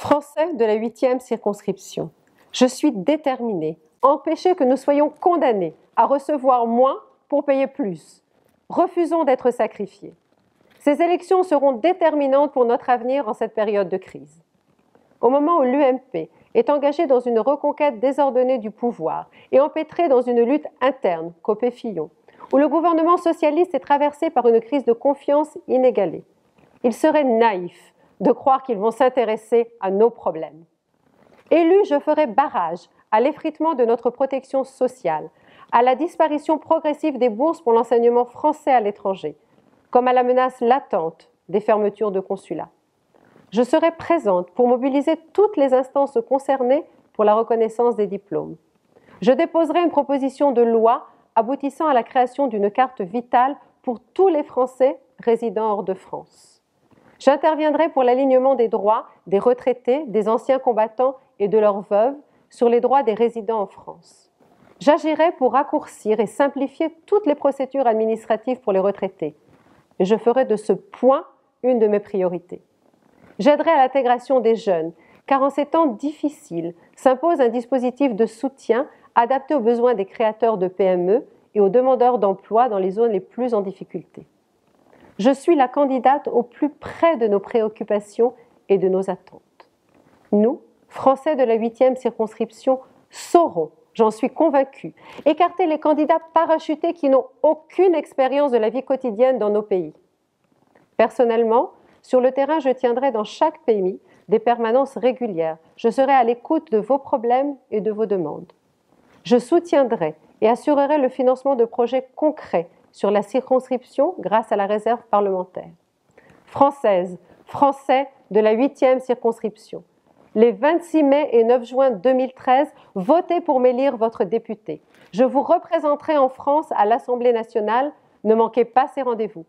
Français de la 8e circonscription, je suis déterminée à empêcher que nous soyons condamnés à recevoir moins pour payer plus. Refusons d'être sacrifiés. Ces élections seront déterminantes pour notre avenir en cette période de crise. Au moment où l'UMP est engagée dans une reconquête désordonnée du pouvoir et empêtrée dans une lutte interne, Copé-Fillon, où le gouvernement socialiste est traversé par une crise de confiance inégalée, il serait naïf de croire qu'ils vont s'intéresser à nos problèmes. Élu, je ferai barrage à l'effritement de notre protection sociale, à la disparition progressive des bourses pour l'enseignement français à l'étranger, comme à la menace latente des fermetures de consulats. Je serai présente pour mobiliser toutes les instances concernées pour la reconnaissance des diplômes. Je déposerai une proposition de loi aboutissant à la création d'une carte vitale pour tous les Français résidant hors de France. J'interviendrai pour l'alignement des droits des retraités, des anciens combattants et de leurs veuves sur les droits des résidents en France. J'agirai pour raccourcir et simplifier toutes les procédures administratives pour les retraités. Et je ferai de ce point une de mes priorités. J'aiderai à l'intégration des jeunes, car en ces temps difficiles s'impose un dispositif de soutien adapté aux besoins des créateurs de PME et aux demandeurs d'emploi dans les zones les plus en difficulté. Je suis la candidate au plus près de nos préoccupations et de nos attentes. Nous, Français de la 8e circonscription, saurons, j'en suis convaincue, écarter les candidats parachutés qui n'ont aucune expérience de la vie quotidienne dans nos pays. Personnellement, sur le terrain, je tiendrai dans chaque pays des permanences régulières. Je serai à l'écoute de vos problèmes et de vos demandes. Je soutiendrai et assurerai le financement de projets concrets sur la circonscription grâce à la réserve parlementaire. Françaises, Français de la 8e circonscription, les 26 mai et 9 juin 2013, votez pour m'élire votre député. Je vous représenterai en France à l'Assemblée nationale. Ne manquez pas ces rendez-vous.